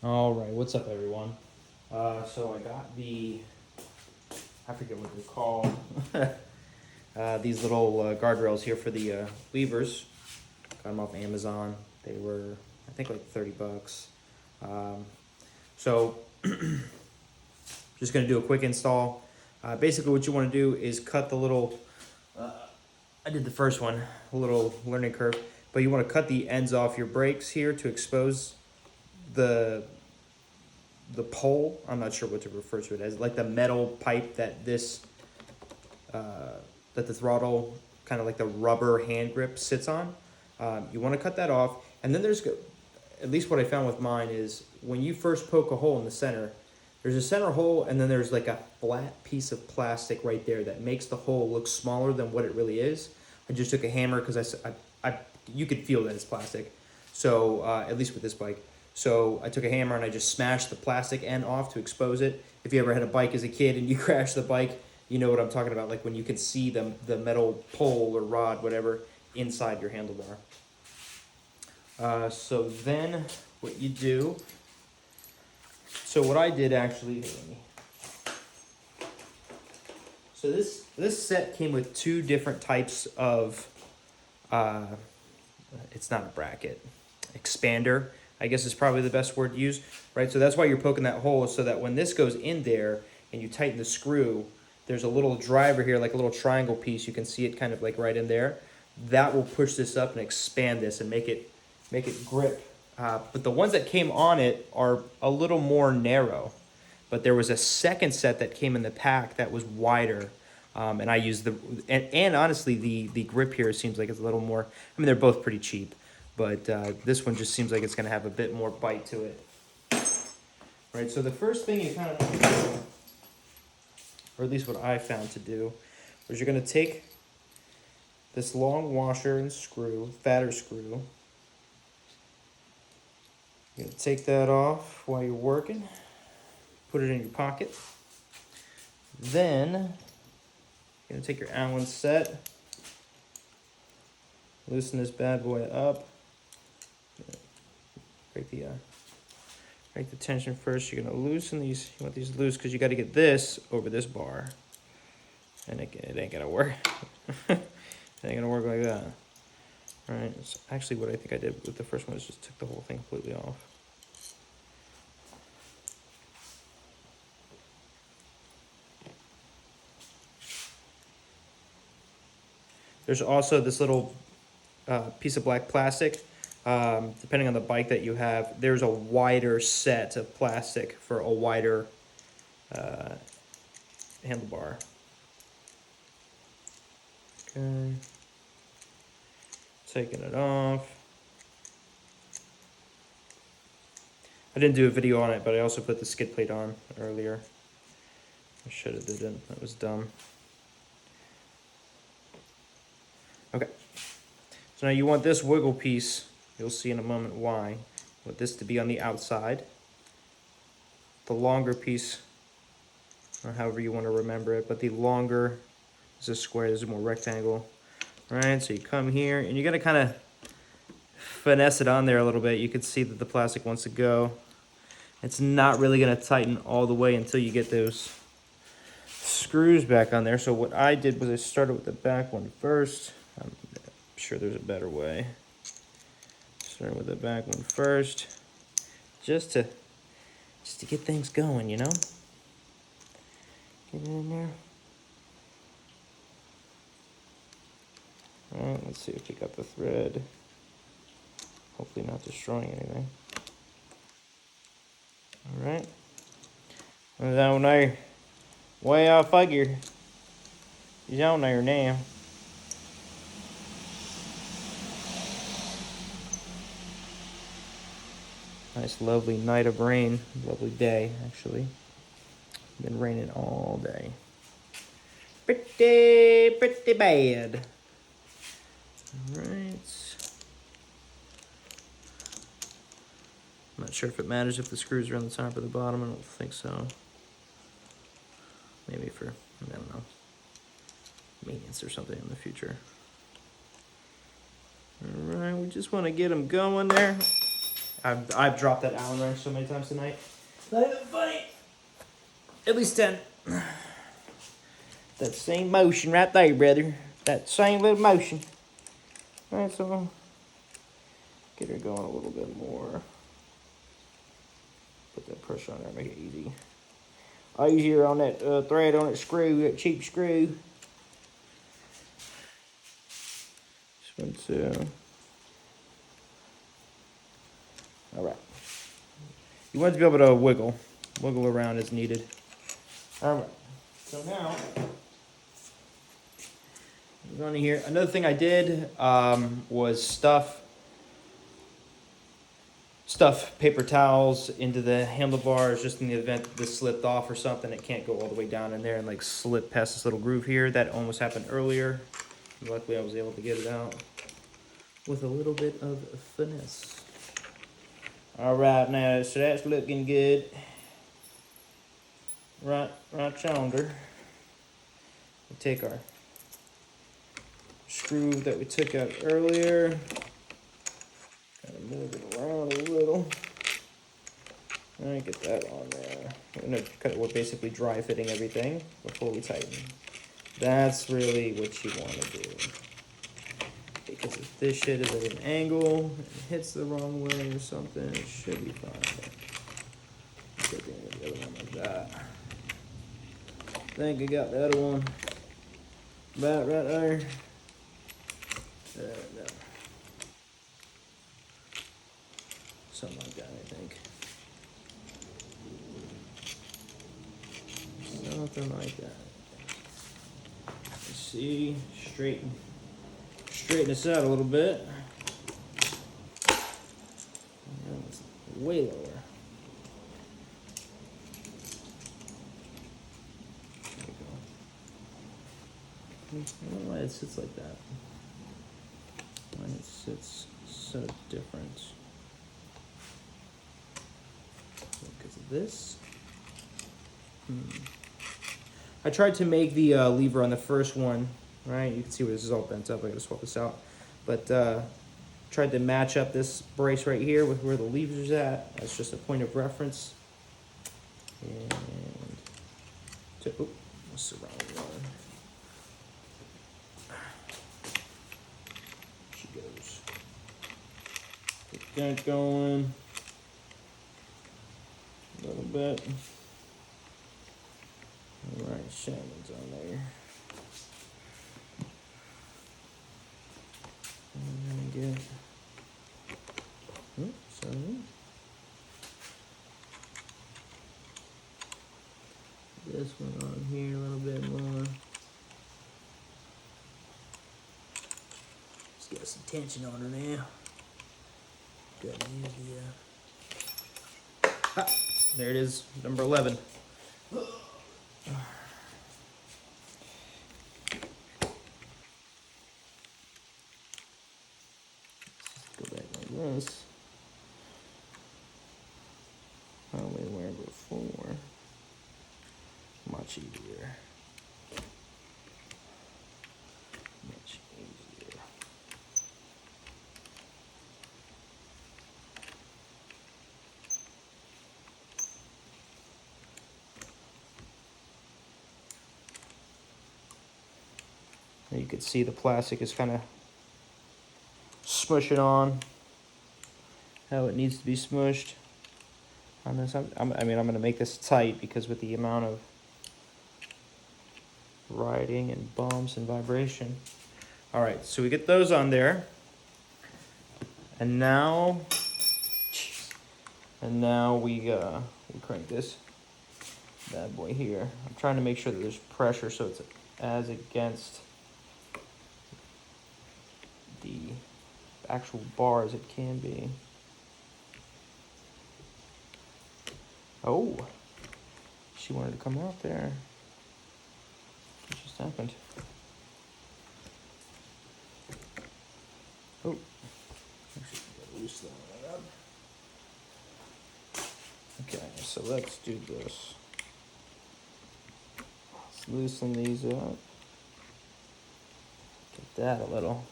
All right, what's up, everyone? So I got I forget what they're called, these little guardrails here for the levers. Got them off Amazon. They were, I think, like $30. Um, so just gonna do a quick install. Basically, what you want to do is cut the little. I did the first one, a little learning curve, but you want to cut the ends off your brakes here to expose the pole. I'm not sure what to refer to it as, like the metal pipe that that the throttle, kind of like the rubber hand grip, sits on. You want to cut that off, and then there's, at least what I found with mine is when you first poke a hole in the center, there's a center hole, and then there's like a flat piece of plastic right there that makes the hole look smaller than what it really is. I just took a hammer because you could feel that it's plastic. So at least with this bike. So I took a hammer and I just smashed the plastic end off to expose it. If you ever had a bike as a kid and you crashed the bike, you know what I'm talking about. Like when you can see the metal pole or rod, whatever, inside your handlebar. So then what you do. So what I did actually. So this set came with two different types of. It's not a bracket, expander, I guess is probably the best word to use, right? So that's why you're poking that hole, so that when this goes in there and you tighten the screw, there's a little driver here, like a little triangle piece. You can see it kind of like right in there. That will push this up and expand this and make it grip. But the ones that came on it are a little more narrow. But there was a second set that came in the pack that was wider. And I used and honestly, the grip here seems like it's a little more, I mean, they're both pretty cheap, but this one just seems like it's going to have a bit more bite to it. Right, so the first thing you kind of do, or at least what I found to do, is you're going to take this long washer and screw, fatter screw. You're going to take that off while you're working, put it in your pocket. Then you're going to take your Allen set, loosen this bad boy up, break the tension first. You're going to loosen these. You want these loose because you got to get this over this bar, and it ain't going to work. It ain't going to work like that. All right, it's actually what I think I did with the first one is just took the whole thing completely off. There's also this little piece of black plastic. Depending on the bike that you have, there's a wider set of plastic for a wider handlebar. Okay. Taking it off. I didn't do a video on it, but I also put the skid plate on earlier. I should have didn't. That was dumb. Okay. So now you want this wiggle piece. You'll see in a moment why. You want this to be on the outside. The longer piece, or however you want to remember it, but the longer is a square, this is more rectangle. All right, so you come here, and you're going to kind of finesse it on there a little bit. You can see that the plastic wants to go. It's not really going to tighten all the way until you get those screws back on there. So what I did was I started with the back one first. I'm sure there's a better way. Starting with the back one first, just to get things going, you know. Get it in there. All right, let's see if we got the thread. Hopefully not destroying anything. All right. And down there, way I figure, he's on there now. Nice, lovely night of rain. Lovely day, actually. Been raining all day. Pretty bad. All right. I'm not sure if it matters if the screws are on the top or the bottom. I don't think so. Maybe for, I don't know, maintenance or something in the future. All right, we just want to get them going there. I've dropped that Allen wrench so many times tonight. Not even funny. At least 10. That same motion right there, brother. That same little motion. Alright, so get her going a little bit more. Put that pressure on there, make it easy. Easier on that thread on that screw, that cheap screw. This one's alright. You want to be able to wiggle around as needed. Alright. So now on here. Another thing I did was stuff paper towels into the handlebars just in the event that this slipped off or something. It can't go all the way down in there and like slip past this little groove here. That almost happened earlier. Luckily I was able to get it out with a little bit of finesse. All right, now, so that's looking good. Right yonder. We'll take our screw that we took out earlier. Kind of move it around a little. All right, get that on there. We're basically dry fitting everything before we tighten. That's really what you want to do. Because if this shit is at an angle and hits the wrong way or something, it should be fine. Get the other one like that. I think I got the other one about right there. No. Something like that, I think. Something like that. Let's see, straighten this out a little bit. It's way lower. There we go. I don't know why it sits like that. Why it sits so different. Because of this. I tried to make the lever on the first one, right? You can see where this is all bent up. I gotta swap this out. But tried to match up this brace right here with where the lever's at. That's just a point of reference. And what's the wrong one? She goes. Get that going. A little bit. All right, Shannon's on there. And then get. Sorry. This one on here a little bit more. Let's get some tension on her now. Gotta use the. There it is, number 11. This how we were before. Much easier. Much easier. You can see the plastic is kind of smushing on how it needs to be smushed on this. I'm going to make this tight because with the amount of riding and bumps and vibration. All right, so we get those on there. And now we crank this bad boy here. I'm trying to make sure that there's pressure so it's as against the actual bar as it can be. Oh, she wanted to come out there. What just happened? Oh, actually, loose that up. Okay, so let's do this. Let's loosen these up. Get that a little.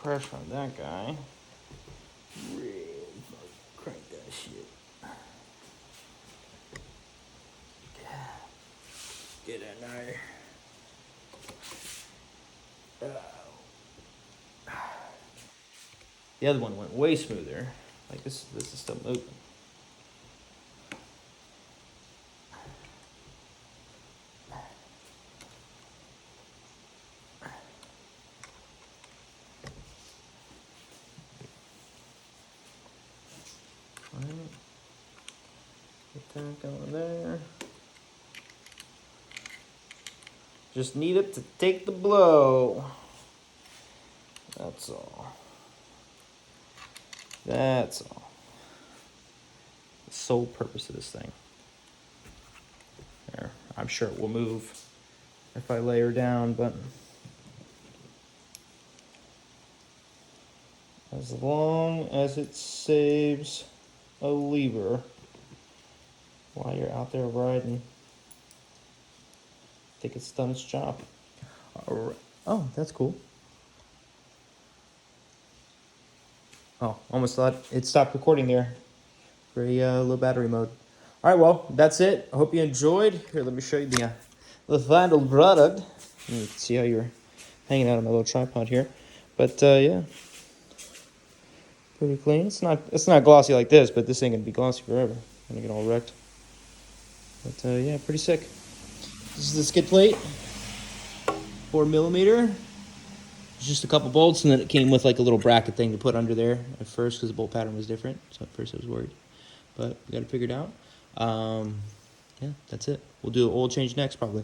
pressure on that guy. Really crank that shit. Get in there. The other one went way smoother. Like this is still moving. Get that going there. Just need it to take the blow. That's all. That's all. The sole purpose of this thing. There. I'm sure it will move if I lay her down, but as long as it saves a lever while you're out there riding, I think it's done its job. All right. Oh, that's cool. Oh, almost thought it stopped recording there. Very low battery mode. All right, well, that's it. I hope you enjoyed. Here, let me show you the final product. You can see how you're hanging out on my little tripod here. But yeah, pretty clean. It's not glossy like this, but this ain't gonna be glossy forever. I'm gonna get all wrecked. But yeah, pretty sick. This is the skid plate, 4mm. Just a couple bolts, and then it came with like a little bracket thing to put under there at first because the bolt pattern was different. So at first I was worried, but we got it figured out. Yeah, that's it. We'll do an oil change next probably.